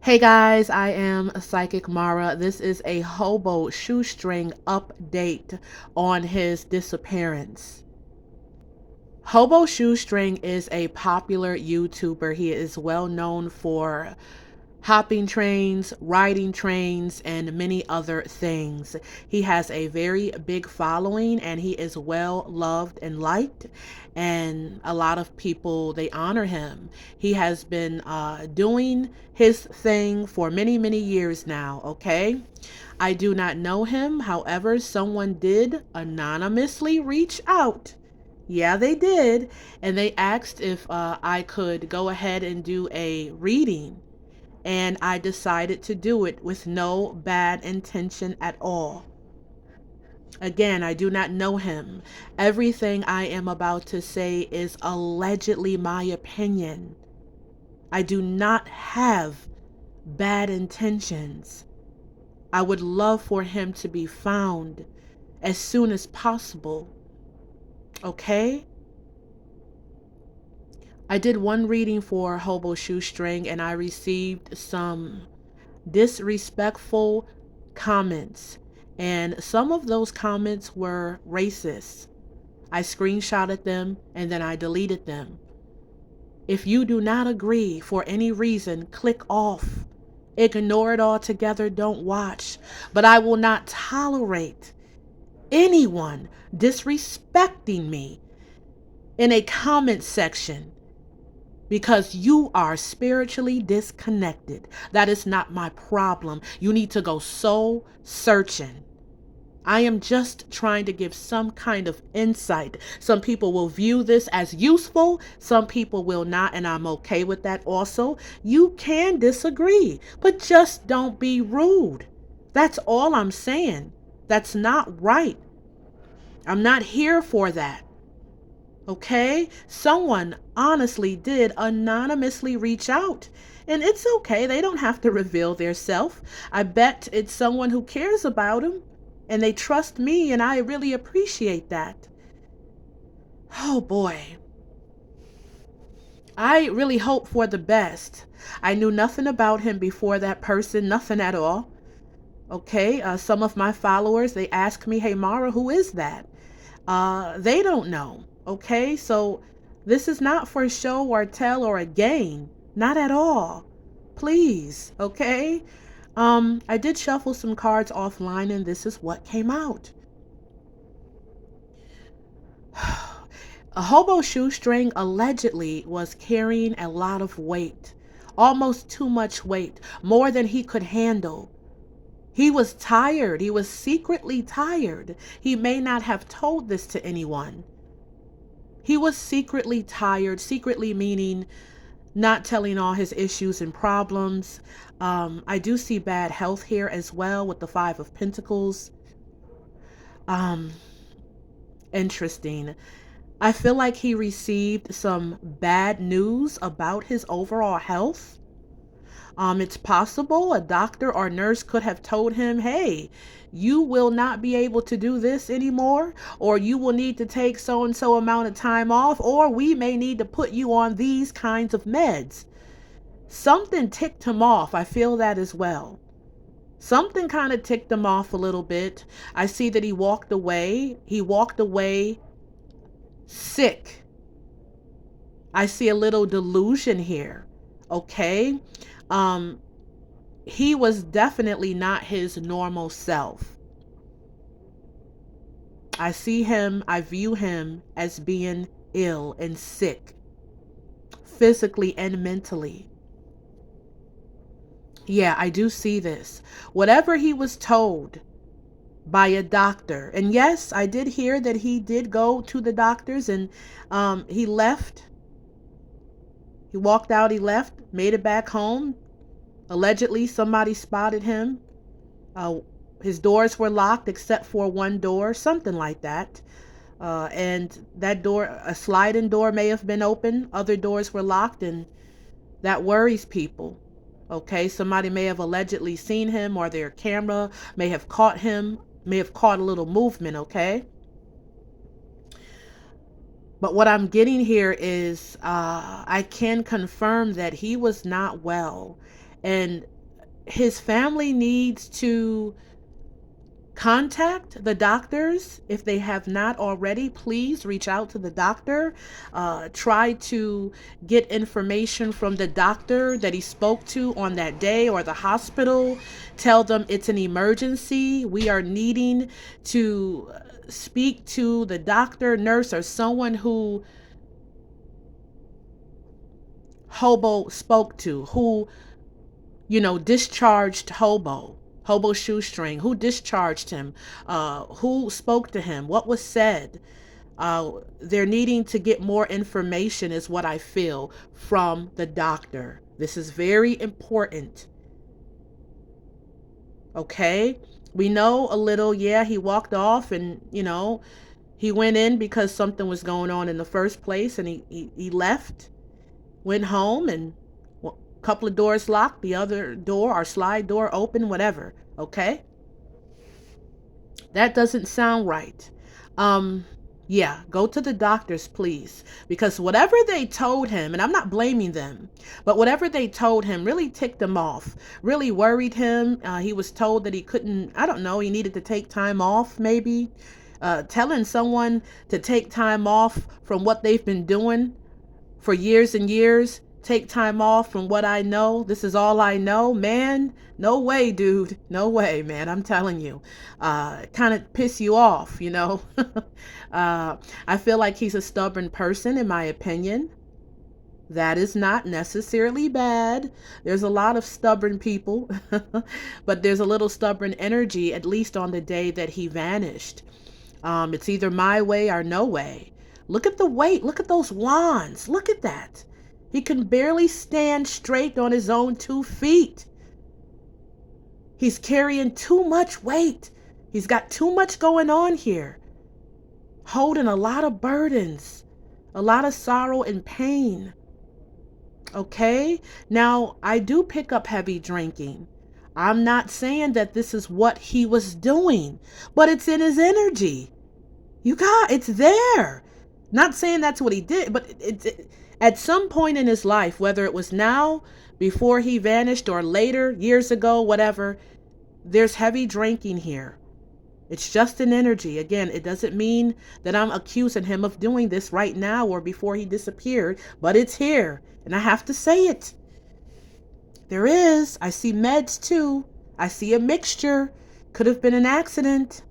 Hey guys, I am Psychic Mara. This is a Hobo Shoestring update on his disappearance. Hobo Shoestring is a popular YouTuber. He is well known for hopping trains, riding trains, and many other things. He has a very big following and he is well loved and liked, and a lot of people, they honor him. He has been doing his thing for many, many years now, okay? I do not know him. However, someone did anonymously reach out. Yeah, they did. And they asked if I could go ahead and do a reading, and I decided to do it with no bad intention at all. Again, I do not know him. Everything I am about to say is allegedly my opinion. I do not have bad intentions. I would love for him to be found as soon as possible. Okay? I did one reading for Hobo Shoestring and I received some disrespectful comments. And some of those comments were racist. I screenshotted them and then I deleted them. If you do not agree for any reason, click off. Ignore it altogether. Don't watch. But I will not tolerate anyone disrespecting me in a comment section because you are spiritually disconnected. That is not my problem. You need to go soul searching. I am just trying to give some kind of insight. Some people will view this as useful, some people will not, and I'm okay with that also. You can disagree, but just don't be rude. That's all I'm saying. That's not right. I'm not here for that. Okay? Someone honestly did anonymously reach out. And it's okay. They don't have to reveal their self. I bet it's someone who cares about them and they trust me, and I really appreciate that. Oh boy. I really hope for the best. I knew nothing about him before that person, nothing at all. Okay, some of my followers, they ask me, hey Mara, who is that? They don't know. Okay, so this is not for show or tell or a gain. Not at all. Please, okay? I did shuffle some cards offline and this is what came out. A Hobo Shoestring allegedly was carrying a lot of weight, almost too much weight, more than he could handle. He was tired. He was secretly tired. He may not have told this to anyone. He was secretly tired, secretly meaning not telling all his issues and problems. I do see bad health here as well with the Five of Pentacles. Um, Interesting. I feel like he received some bad news about his overall health. It's possible a doctor or nurse could have told him, hey, you will not be able to do this anymore, or you will need to take so and so amount of time off, or we may need to put you on these kinds of meds. Something ticked him off. I feel that as well. Something kind of ticked him off a little bit. I see that he walked away. He walked away sick. I see a little delusion here. Okay. Um, he was definitely not his normal self. I view him as being ill and sick, physically and mentally. Yeah, I do see this. Whatever he was told by a doctor, and yes, I did hear that he did go to the doctors and he left. He walked out, he left, made it back home. Allegedly, somebody spotted him. Uh, his doors were locked except for one door, something like that. And that door, a sliding door may have been open. Other doors were locked, and that worries people. Okay, somebody may have allegedly seen him, or their camera may have caught him, may have caught a little movement, okay? But what I'm getting here is I can confirm that he was not well. And his family needs to contact the doctors if they have not already. Please reach out to the doctor. Try to get information from the doctor that he spoke to on that day, or the hospital. Tell them it's an emergency. We are needing to speak to the doctor, nurse, or someone who Hobo spoke to, who, discharged Hobo Shoestring, who discharged him, who spoke to him, what was said. They're needing to get more information, is what I feel, from the doctor. This is very important. Okay? We know a little, yeah, he walked off and, he went in because something was going on in the first place, and he left, went home, and a couple of doors locked, the other door or slide door open, whatever. Okay? That doesn't sound right. Um, yeah, go to the doctors, please. Because whatever they told him, and I'm not blaming them, but whatever they told him really ticked him off, really worried him. He was told that he couldn't, I don't know, he needed to take time off, maybe. Telling someone to take time off from what they've been doing for years and years, take time off from what I know. This is all I know, man. No way, dude. No way, man. I'm telling you. Kind of piss you off, I feel like he's a stubborn person, in my opinion. That is not necessarily bad. There's a lot of stubborn people, but there's a little stubborn energy, at least on the day that he vanished. It's either my way or no way. Look at the weight. Look at those wands. Look at that. He can barely stand straight on his own 2 feet. He's carrying too much weight. He's got too much going on here. Holding a lot of burdens, a lot of sorrow and pain. Okay? Now, I do pick up heavy drinking. I'm not saying that this is what he was doing, but it's in his energy. It's there. Not saying that's what he did, but at some point in his life, whether it was now, before he vanished, or later, years ago, whatever, there's heavy drinking here. It's just an energy. Again, it doesn't mean that I'm accusing him of doing this right now or before he disappeared, but it's here, and I have to say it. There is. I see meds too. I see a mixture. Could have been an accident.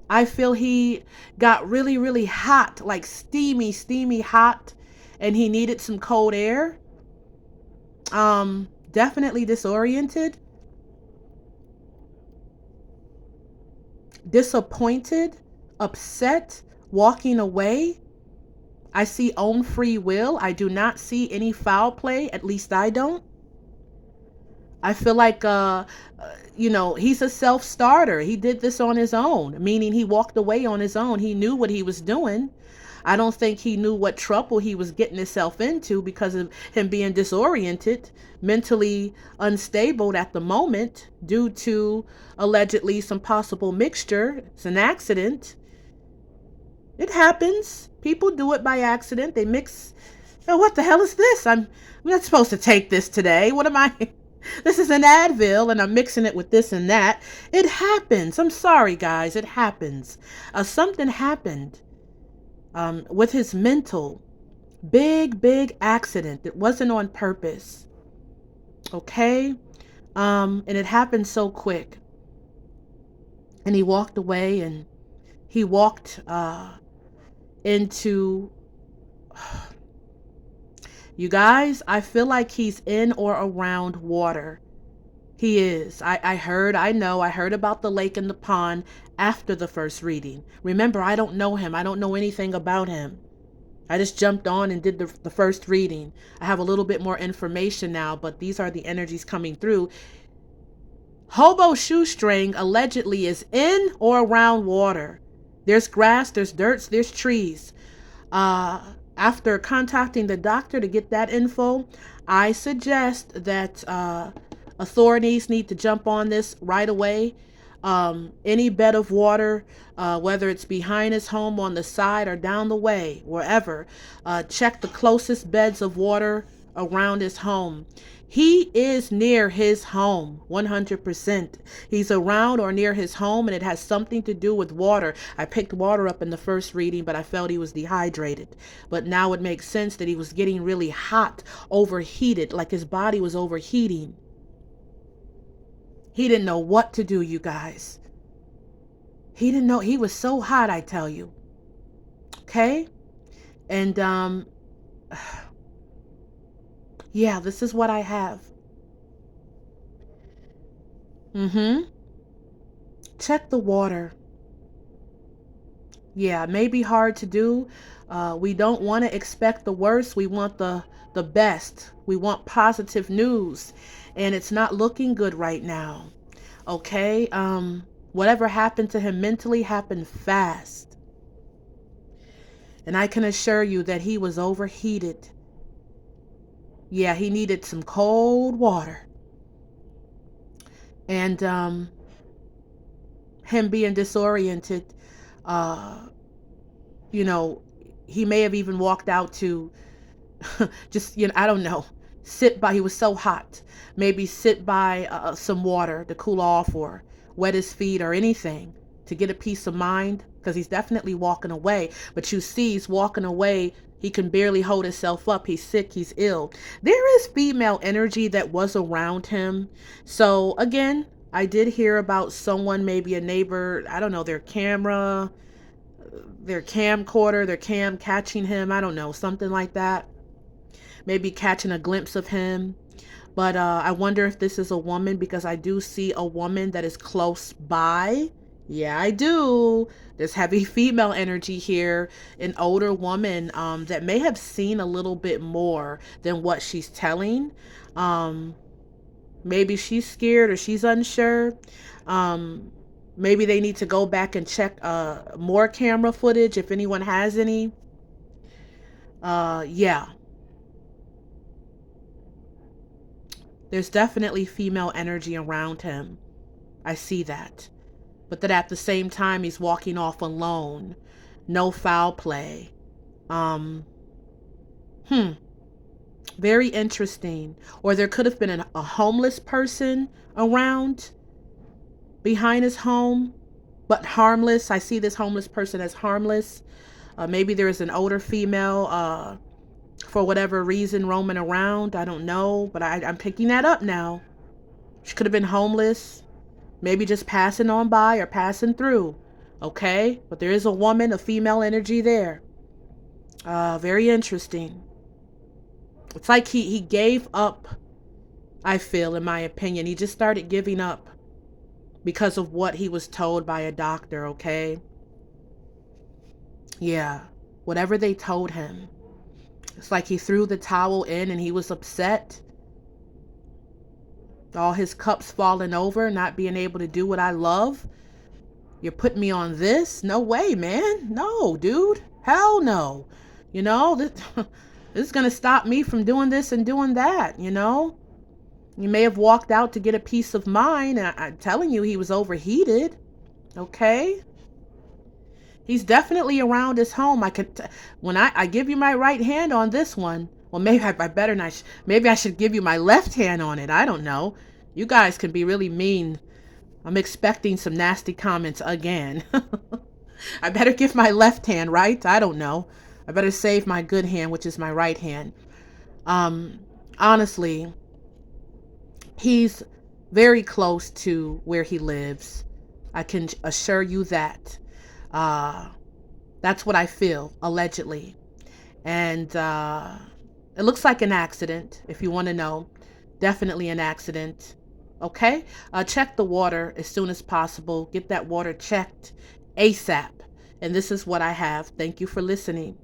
I feel he got really, really hot, like steamy hot, and he needed some cold air. Definitely disoriented, disappointed, upset, walking away. I see own free will. I do not see any foul play. At least I don't. I feel like, he's a self-starter. He did this on his own, meaning he walked away on his own. He knew what he was doing. I don't think he knew what trouble he was getting himself into because of him being disoriented, mentally unstable at the moment due to allegedly some possible mixture. It's an accident. It happens. People do it by accident. They mix. Oh, what the hell is this? I'm not supposed to take this today. What am I? This is an Advil and I'm mixing it with this and that. It happens. I'm sorry, guys. It happens. Something happened with his mental. Big accident. It wasn't on purpose. Okay? And it happened so quick. And he walked away, and he walked into... You guys, I feel like he's in or around water. He is. I heard about the lake and the pond after the first reading. Remember, I don't know him. I don't know anything about him. I just jumped on and did the first reading. I have a little bit more information now, but these are the energies coming through. Hobo Shoestring allegedly is in or around water. There's grass, there's dirt, there's trees. After contacting the doctor to get that info, I suggest that authorities need to jump on this right away. Any bed of water, whether it's behind his home, on the side, or down the way, wherever, check the closest beds of water around his home. He is near his home 100%. He's around or near his home, and it has something to do with water. I picked water up in the first reading, but I felt he was dehydrated. But now it makes sense that he was getting really hot, overheated, like his body was overheating. He didn't know what to do, you guys. He didn't know. He was so hot, I tell you. Okay? And yeah, this is what I have. Mhm. Check the water. Yeah, it may be hard to do. We don't want to expect the worst. We want the best. We want positive news, and it's not looking good right now. Okay? Whatever happened to him mentally happened fast. And I can assure you that he was overheated. Yeah, he needed some cold water. And him being disoriented, uh, you know, he may have even walked out to just, I don't know, sit by, he was so hot. Maybe sit by some water to cool off or wet his feet or anything to get a peace of mind because he's definitely walking away. But you see, he's walking away. He can barely hold himself up. He's sick. He's ill. There is female energy that was around him. So again, I did hear about someone, maybe a neighbor, I don't know, their camcorder, their cam catching him. I don't know, something like that. Maybe catching a glimpse of him. But I wonder if this is a woman because I do see a woman that is close by. Yeah, I do. There's heavy female energy here. An older woman that may have seen a little bit more than what she's telling. Um, Maybe she's scared or she's unsure. Um, Maybe they need to go back and check more camera footage if anyone has any. Yeah, there's definitely female energy around him. I see that. But that at the same time, he's walking off alone. No foul play. Um, hmm. Very interesting. Or there could have been a homeless person around behind his home, but harmless. I see this homeless person as harmless. Maybe there is an older female, for whatever reason, roaming around. I don't know, but I'm picking that up now. She could have been homeless, maybe just passing on by or passing through. Okay, but there is a woman, a female energy there. Very interesting. It's like he gave up, I feel, in my opinion. He just started giving up because of what he was told by a doctor, okay? Yeah, whatever they told him. It's like he threw the towel in and he was upset. All his cups falling over, not being able to do what I love. You're putting me on this? No way, man. No, dude. Hell no. This, this is going to stop me from doing this and doing that, You may have walked out to get a peace of mind. I'm telling you, he was overheated. Okay? He's definitely around his home. When I give you my right hand on this one, well, maybe I better not. Maybe I should give you my left hand on it. I don't know. You guys can be really mean. I'm expecting some nasty comments again. I better give my left hand, right? I don't know. I better save my good hand, which is my right hand. Um, Honestly, he's very close to where he lives. I can assure you that. Uh, that's what I feel, allegedly. And it looks like an accident, if you want to know. Definitely an accident. Okay? Check the water as soon as possible. Get that water checked ASAP. And this is what I have. Thank you for listening.